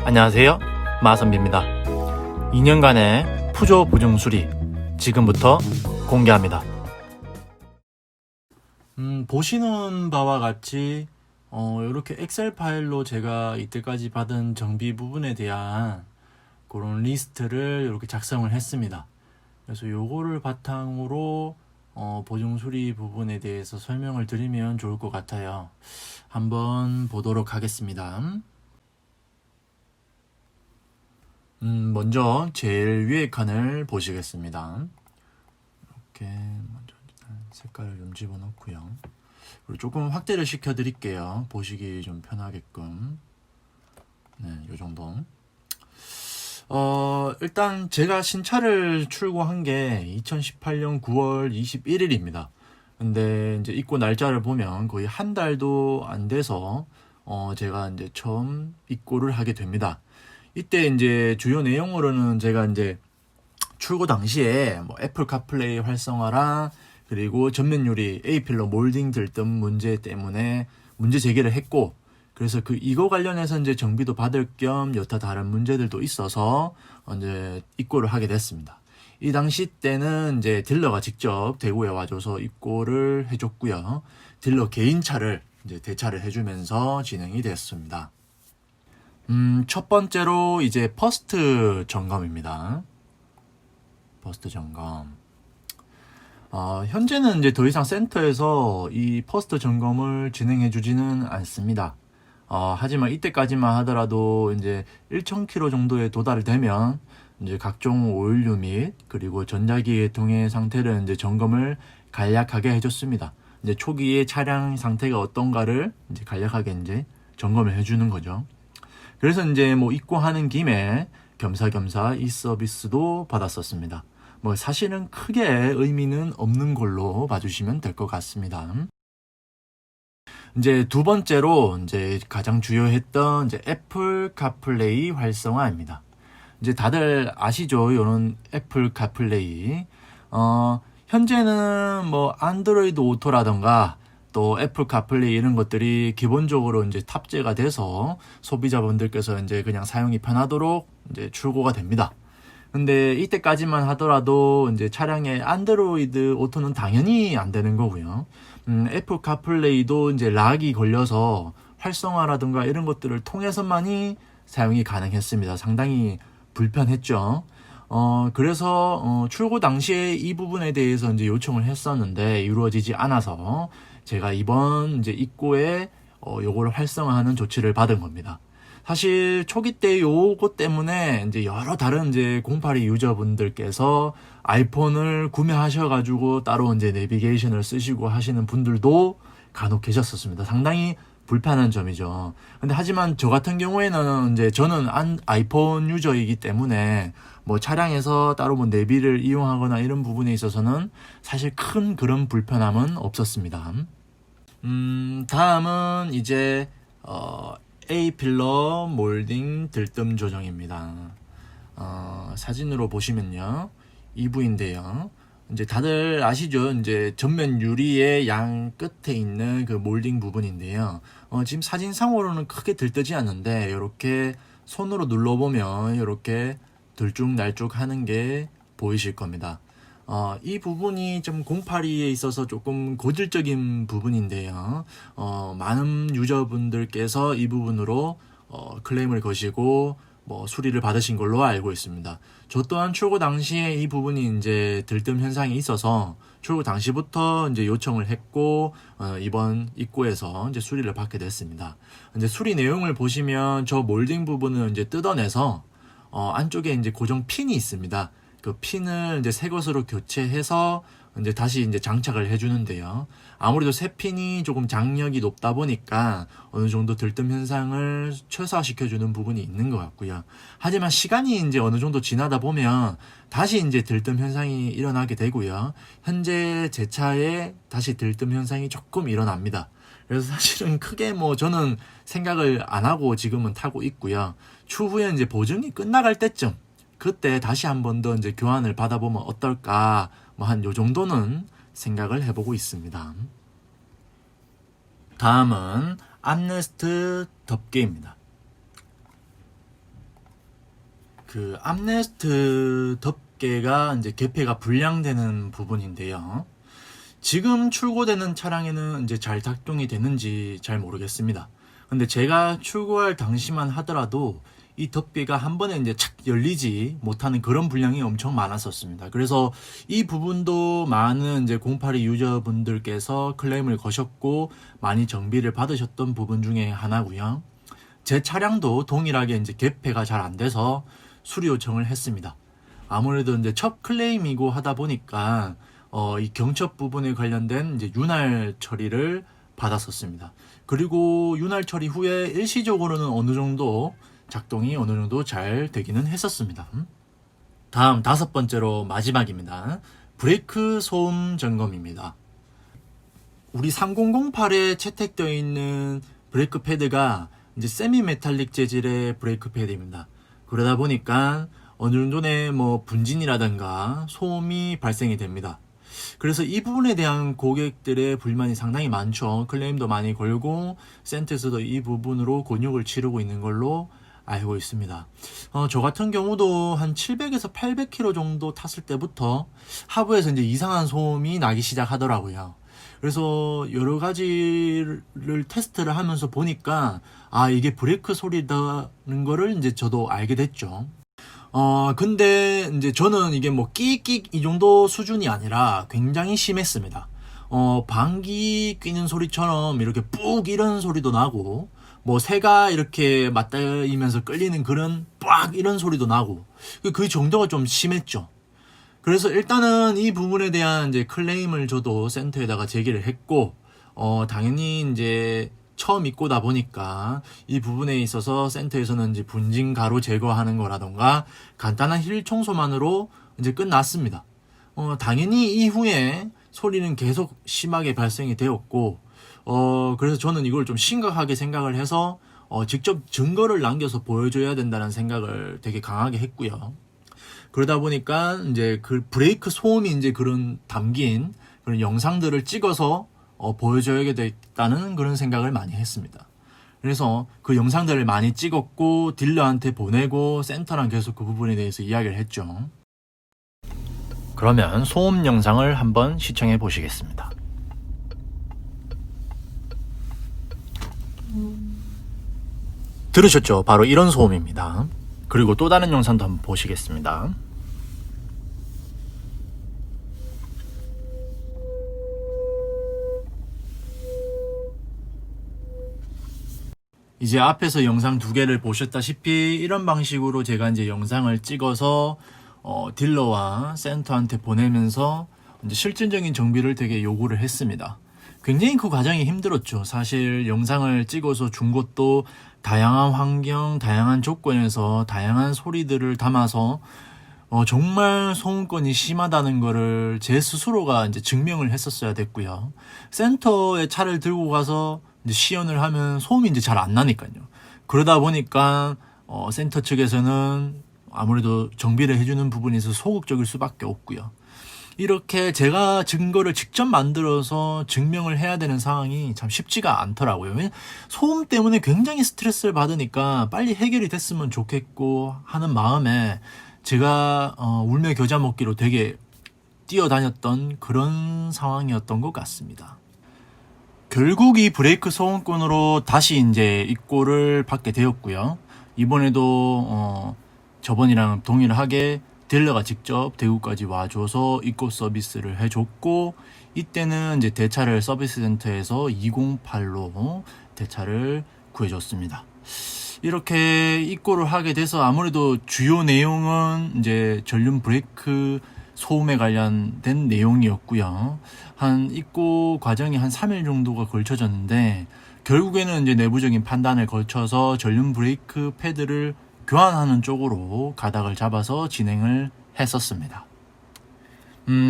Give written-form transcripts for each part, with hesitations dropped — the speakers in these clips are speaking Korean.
안녕하세요, 마선비입니다. 2년간의 푸조 보증 수리 지금부터 공개합니다. 보시는 바와 같이 이렇게 엑셀 파일로 제가 이때까지 받은 정비 부분에 대한 그런 리스트를 이렇게 작성을 했습니다. 그래서 요거를 바탕으로 보증 수리 부분에 대해서 설명을 드리면 좋을 것 같아요. 한번 보도록 하겠습니다. 먼저 제일 위에 칸을 보시겠습니다. 이렇게 먼저 색깔을 좀 집어넣고요. 그리고 조금 확대를 시켜 드릴게요. 보시기 좀 편하게끔. 네, 요 정도. 일단 제가 신차를 출고한 게 2018년 9월 21일입니다. 근데 이제 입고 날짜를 보면 거의 한 달도 안 돼서 제가 이제 처음 입고를 하게 됩니다. 이때 이제 주요 내용으로는 제가 이제 출고 당시에 뭐 애플 카플레이 활성화랑 그리고 전면 유리 A필러 몰딩 들뜸 문제 때문에 문제 제기를 했고, 그래서 이거 관련해서 이제 정비도 받을 겸 여타 다른 문제들도 있어서 이제 입고를 하게 됐습니다. 이 당시 때는 이제 딜러가 직접 대구에 와줘서 입고를 해줬고요. 딜러 개인차를 이제 대차를 해주면서 진행이 됐습니다. 첫 번째로 이제 퍼스트 점검입니다. 퍼스트 점검. 현재는 이제 더 이상 센터에서 이 퍼스트 점검을 진행해 주지는 않습니다. 하지만 이때까지만 하더라도 이제 1,000km 정도에 도달되면 이제 각종 오일류 및 그리고 전자기의 동해 상태를 이제 점검을 간략하게 해줬습니다. 이제 초기에 차량 상태가 어떤가를 이제 간략하게 이제 점검을 해주는 거죠. 그래서 이제 뭐 입고하는 김에 겸사겸사 이 서비스도 받았었습니다. 뭐 사실은 크게 의미는 없는 걸로 봐주시면 될 것 같습니다. 이제 두 번째로 이제 가장 주요했던 이제 애플 카플레이 활성화입니다. 이제 다들 아시죠? 이런 애플 카플레이. 현재는 뭐 안드로이드 오토라던가 또 애플 카플레이 이런 것들이 기본적으로 이제 탑재가 돼서 소비자분들께서 이제 그냥 사용이 편하도록 이제 출고가 됩니다. 근데 이때까지만 하더라도 이제 차량에 안드로이드 오토는 당연히 안 되는 거고요. 애플 카플레이도 이제 락이 걸려서 활성화라든가 이런 것들을 통해서만이 사용이 가능했습니다. 상당히 불편했죠. 그래서 출고 당시에 이 부분에 대해서 이제 요청을 했었는데 이루어지지 않아서 제가 이번 이제 입고에 요거를 활성화하는 조치를 받은 겁니다. 사실 초기 때 요거 때문에 이제 여러 다른 이제 082 유저분들께서 아이폰을 구매하셔가지고 따로 이제 내비게이션을 쓰시고 하시는 분들도 간혹 계셨었습니다. 상당히 불편한 점이죠. 근데 하지만 저 같은 경우에는 이제 저는 아이폰 유저이기 때문에 뭐 차량에서 따로 뭐 내비를 이용하거나 이런 부분에 있어서는 사실 큰 그런 불편함은 없었습니다. 다음은 이제 A필러 몰딩 들뜸 조정입니다. 사진으로 보시면요, 이 부인데요. 이제 다들 아시죠? 이제 전면 유리의 양 끝에 있는 그 몰딩 부분인데요. 지금 사진상으로는 크게 들뜨지 않는데 이렇게 손으로 눌러보면 이렇게 들쭉날쭉 하는 게 보이실 겁니다. 이 부분이 좀 082에 있어서 조금 고질적인 부분인데요. 많은 유저분들께서 이 부분으로 클레임을 거시고 뭐 수리를 받으신 걸로 알고 있습니다. 저 또한 출고 당시에 이 부분이 이제 들뜸 현상이 있어서 출고 당시부터 이제 요청을 했고 이번 입고에서 이제 수리를 받게 됐습니다. 이제 수리 내용을 보시면 저 몰딩 부분을 이제 뜯어내서 안쪽에 이제 고정 핀이 있습니다. 그 핀을 이제 새 것으로 교체해서 이제 다시 이제 장착을 해주는데요. 아무래도 새 핀이 조금 장력이 높다 보니까 어느 정도 들뜸 현상을 최소화시켜주는 부분이 있는 것 같고요. 하지만 시간이 이제 어느 정도 지나다 보면 다시 이제 들뜸 현상이 일어나게 되고요. 현재 제 차에 다시 들뜸 현상이 조금 일어납니다. 그래서 사실은 크게 뭐 저는 생각을 안 하고 지금은 타고 있고요. 추후에 이제 보증이 끝나갈 때쯤 그때 다시 한 번 더 이제 교환을 받아보면 어떨까, 뭐 한 요 정도는 생각을 해보고 있습니다. 다음은 암레스트 덮개입니다. 그 암레스트 덮개가 이제 개폐가 불량되는 부분인데요. 지금 출고되는 차량에는 이제 잘 작동이 되는지 잘 모르겠습니다. 근데 제가 출고할 당시만 하더라도 이 덮개가 한 번에 이제 착 열리지 못하는 그런 불량이 엄청 많았었습니다. 그래서 이 부분도 많은 이제 082 유저분들께서 클레임을 거셨고 많이 정비를 받으셨던 부분 중에 하나고요. 제 차량도 동일하게 이제 개폐가 잘 안 돼서 수리 요청을 했습니다. 아무래도 이제 첫 클레임이고 하다 보니까 이 경첩 부분에 관련된 이제 윤활 처리를 받았었습니다. 그리고 윤활 처리 후에 일시적으로는 어느 정도 작동이 어느 정도 잘 되기는 했었습니다. 다음 5번째로 마지막입니다. 브레이크 소음 점검입니다. 우리 3008에 채택되어 있는 브레이크 패드가 이제 세미 메탈릭 재질의 브레이크 패드입니다. 그러다 보니까 어느 정도의 뭐 분진이라든가 소음이 발생이 됩니다. 그래서 이 부분에 대한 고객들의 불만이 상당히 많죠. 클레임도 많이 걸고 센터에서도 이 부분으로 곤욕을 치르고 있는 걸로 알고 있습니다. 저 같은 경우도 한 700에서 800km 정도 탔을 때부터 하부에서 이제 이상한 소음이 나기 시작하더라고요. 그래서 여러 가지를 테스트를 하면서 보니까 이게 브레이크 소리라는 거를 이제 저도 알게 됐죠. 근데 이제 저는 이게 뭐 끼익끼익 이 정도 수준이 아니라 굉장히 심했습니다. 방귀 뀌는 소리처럼 이렇게 뿍 이런 소리도 나고, 뭐 새가 이렇게 맞닿이면서 끌리는 그런 빡 이런 소리도 나고, 그 정도가 좀 심했죠. 그래서 일단은 이 부분에 대한 이제 클레임을 저도 센터에다가 제기를 했고, 당연히 이제 처음 입고다 보니까 이 부분에 있어서 센터에서는 이제 분진 가루 제거하는 거라던가 간단한 힐 청소만으로 이제 끝났습니다. 당연히 이후에 소리는 계속 심하게 발생이 되었고, 그래서 저는 이걸 좀 심각하게 생각을 해서 직접 증거를 남겨서 보여줘야 된다는 생각을 되게 강하게 했고요. 그러다 보니까 이제 그 브레이크 소음이 이제 그런 담긴 그런 영상들을 찍어서 보여줘야겠다는 그런 생각을 많이 했습니다. 그래서 그 영상들을 많이 찍었고 딜러한테 보내고 센터랑 계속 그 부분에 대해서 이야기를 했죠. 그러면 소음 영상을 한번 시청해 보시겠습니다. 들으셨죠? 바로 이런 소음입니다. 그리고 또 다른 영상도 한번 보시겠습니다. 이제 앞에서 영상 2개를 보셨다시피 이런 방식으로 제가 이제 영상을 찍어서 딜러와 센터한테 보내면서 이제 실질적인 정비를 되게 요구를 했습니다. 굉장히 그 과정이 힘들었죠. 사실 영상을 찍어서 준 것도 다양한 환경, 다양한 조건에서 다양한 소리들을 담아서 정말 소음권이 심하다는 거를 제 스스로가 이제 증명을 했었어야 됐고요. 센터에 차를 들고 가서 이제 시연을 하면 소음이 이제 잘 안 나니까요. 그러다 보니까 센터 측에서는 아무래도 정비를 해주는 부분이 있어서 소극적일 수밖에 없고요. 이렇게 제가 증거를 직접 만들어서 증명을 해야 되는 상황이 참 쉽지가 않더라고요. 소음 때문에 굉장히 스트레스를 받으니까 빨리 해결이 됐으면 좋겠고 하는 마음에 제가 울며 겨자 먹기로 되게 뛰어다녔던 그런 상황이었던 것 같습니다. 결국 이 브레이크 소음권으로 다시 이제 입고를 받게 되었고요. 이번에도 저번이랑 동일하게 딜러가 직접 대구까지 와줘서 입고 서비스를 해줬고, 이때는 이제 대차를 서비스 센터에서 208로 대차를 구해줬습니다. 이렇게 입고를 하게 돼서 아무래도 주요 내용은 이제 전륜 브레이크 소음에 관련된 내용이었고요. 한 입고 과정이 한 3일 정도가 걸쳐졌는데, 결국에는 이제 내부적인 판단을 거쳐서 전륜 브레이크 패드를 교환하는 쪽으로 가닥을 잡아서 진행을 했었습니다.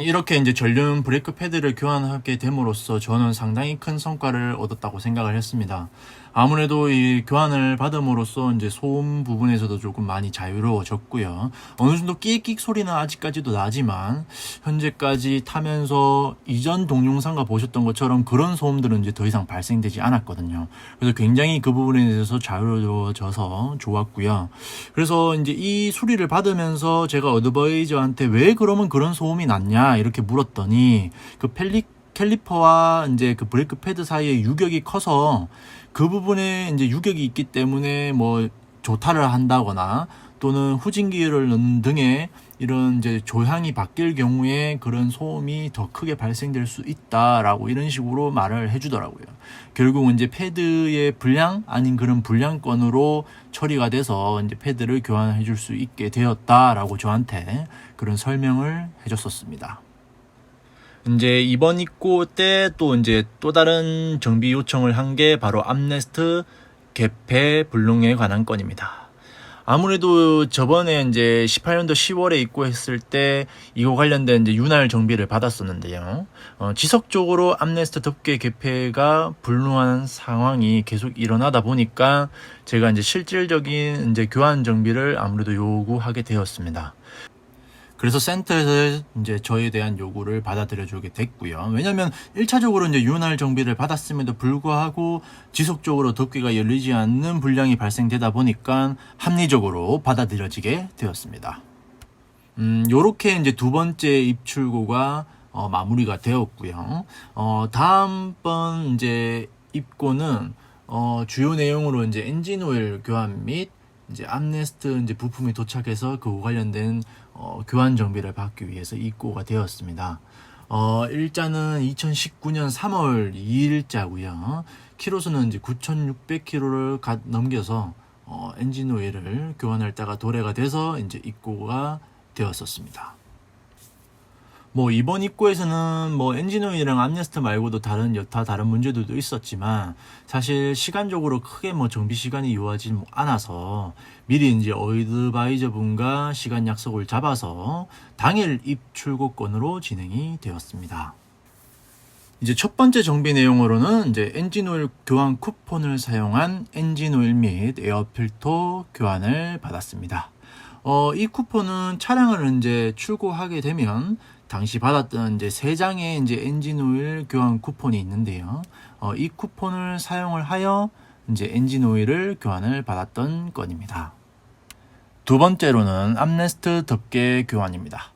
이렇게 이제 전륜 브레이크 패드를 교환하게 됨으로써 저는 상당히 큰 성과를 얻었다고 생각을 했습니다. 아무래도 이 교환을 받음으로써 이제 소음 부분에서도 조금 많이 자유로워졌고요. 어느 정도 끼익끼익 소리는 아직까지도 나지만 현재까지 타면서 이전 동영상과 보셨던 것처럼 그런 소음들은 이제 더 이상 발생되지 않았거든요. 그래서 굉장히 그 부분에 대해서 자유로워져서 좋았고요. 그래서 이제 이 수리를 받으면서 제가 어드바이저한테 왜 그러면 그런 소음이 났냐 이렇게 물었더니 그 캘리퍼와 이제 그 브레이크 패드 사이에 유격이 커서 그 부분에 이제 유격이 있기 때문에 뭐 조타를 한다거나 또는 후진기를 넣는 등의 이런 이제 조향이 바뀔 경우에 그런 소음이 더 크게 발생될 수 있다라고 이런 식으로 말을 해주더라고요. 결국은 이제 패드의 불량 아닌 그런 불량건으로 처리가 돼서 이제 패드를 교환해 줄 수 있게 되었다라고 저한테 그런 설명을 해줬었습니다. 이제 이번 입고 때 또 이제 또 다른 정비 요청을 한 게 바로 암레스트 개폐 불능에 관한 건입니다. 아무래도 저번에 이제 18년도 10월에 입고했을 때 이거 관련된 이제 윤활 정비를 받았었는데요. 지속적으로 암레스트 덮개 개폐가 불능한 상황이 계속 일어나다 보니까 제가 이제 실질적인 이제 교환 정비를 아무래도 요구하게 되었습니다. 그래서 센터에서 이제 저에 대한 요구를 받아들여주게 됐고요. 왜냐면 1차적으로 이제 윤활 정비를 받았음에도 불구하고 지속적으로 덮개가 열리지 않는 불량이 발생되다 보니까 합리적으로 받아들여지게 되었습니다. 요렇게 이제 두 번째 입출고가 마무리가 되었고요. 다음번 이제 입고는 주요 내용으로 이제 엔진 오일 교환 및 이제 암레스트 이제 부품이 도착해서 그 관련된 교환 정비를 받기 위해서 입고가 되었습니다. 일자는 2019년 3월 2일자고요. 키로수는 이제 9,600km를 넘겨서 엔진 오일을 교환할 때가 도래가 돼서 이제 입고가 되었었습니다. 뭐 이번 입고에서는 뭐 엔진오일이랑 암레스트 말고도 여타 다른 문제들도 있었지만 사실 시간적으로 크게 뭐 정비 시간이 요하지 않아서 미리 이제 어드바이저 분과 시간 약속을 잡아서 당일 입출고건으로 진행이 되었습니다. 이제 첫 번째 정비 내용으로는 이제 엔진오일 교환 쿠폰을 사용한 엔진오일 및 에어필터 교환을 받았습니다. 이 쿠폰은 차량을 이제 출고하게 되면 당시 받았던 이제 3장의 이제 엔진오일 교환 쿠폰이 있는데요. 이 쿠폰을 사용을 하여 이제 엔진오일을 교환을 받았던 건입니다. 두 번째로는 암레스트 덮개 교환입니다.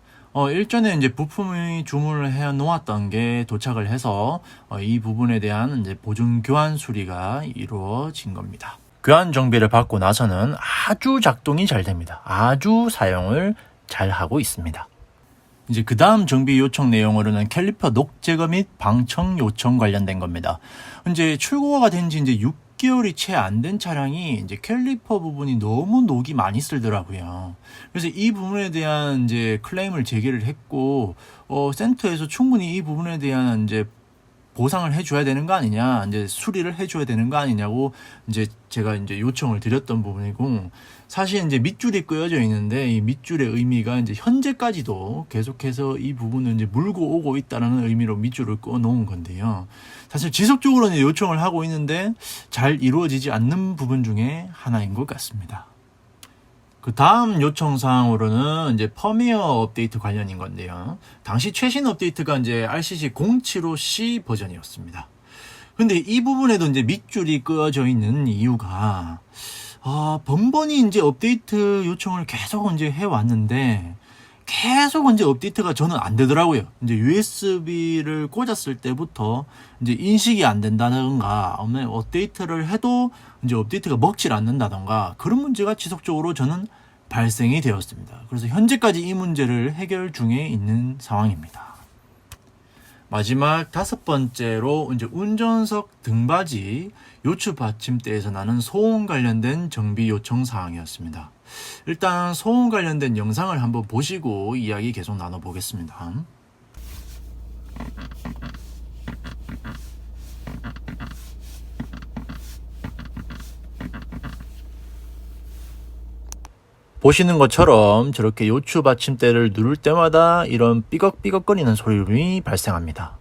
일전에 이제 부품의 주문을 해 놓았던 게 도착을 해서 이 부분에 대한 이제 보증 교환 수리가 이루어진 겁니다. 교환 정비를 받고 나서는 아주 작동이 잘 됩니다. 아주 사용을 잘 하고 있습니다. 이제 그 다음 정비 요청 내용으로는 캘리퍼 녹 제거 및 방청 요청 관련된 겁니다. 이제 출고가 된 지 이제 6개월이 채 안 된 차량이 이제 캘리퍼 부분이 너무 녹이 많이 쓸더라고요. 그래서 이 부분에 대한 이제 클레임을 제기를 했고, 센터에서 충분히 이 부분에 대한 이제 보상을 해줘야 되는 거 아니냐, 이제 수리를 해줘야 되는 거 아니냐고 이제 제가 이제 요청을 드렸던 부분이고, 사실 이제 밑줄이 끄어져 있는데 이 밑줄의 의미가 이제 현재까지도 계속해서 이 부분을 이제 물고 오고 있다는 의미로 밑줄을 끄어 놓은 건데요. 사실 지속적으로 이제 요청을 하고 있는데 잘 이루어지지 않는 부분 중에 하나인 것 같습니다. 그 다음 요청 사항으로는 이제 펌웨어 업데이트 관련인 건데요. 당시 최신 업데이트가 이제 RCC 075C 버전이었습니다. 근데 이 부분에도 이제 밑줄이 끄어져 있는 이유가 번번이 이제 업데이트 요청을 계속 이제 해왔는데 계속 이제 업데이트가 저는 안 되더라고요. 이제 USB를 꽂았을 때부터 이제 인식이 안 된다던가, 업데이트를 해도 이제 업데이트가 먹질 않는다던가 그런 문제가 지속적으로 저는 발생이 되었습니다. 그래서 현재까지 이 문제를 해결 중에 있는 상황입니다. 마지막 5번째로 이제 운전석 등받이 요추 받침대에서 나는 소음 관련된 정비 요청 사항이었습니다. 일단 소음 관련된 영상을 한번 보시고 이야기 계속 나눠보겠습니다. 보시는 것처럼 저렇게 요추 받침대를 누를 때마다 이런 삐걱삐걱거리는 소음이 발생합니다.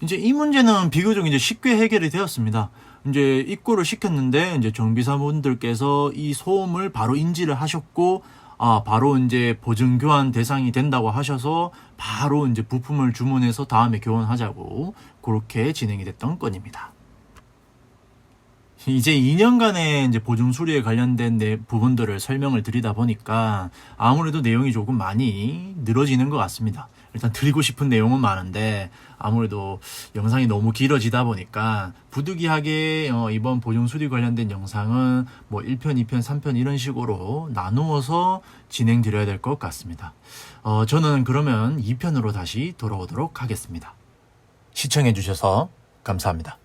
이제 이 문제는 비교적 이제 쉽게 해결이 되었습니다. 이제 입고를 시켰는데 이제 정비사분들께서 이 소음을 바로 인지를 하셨고, 바로 이제 보증 교환 대상이 된다고 하셔서 바로 이제 부품을 주문해서 다음에 교환하자고 그렇게 진행이 됐던 건입니다. 이제 2년간의 이제 보증 수리에 관련된 부분들을 설명을 드리다 보니까 아무래도 내용이 조금 많이 늘어지는 것 같습니다. 일단 드리고 싶은 내용은 많은데 아무래도 영상이 너무 길어지다 보니까 부득이하게 이번 보증 수리 관련된 영상은 뭐 1편, 2편, 3편 이런 식으로 나누어서 진행 드려야 될 것 같습니다. 저는 그러면 2편으로 다시 돌아오도록 하겠습니다. 시청해 주셔서 감사합니다.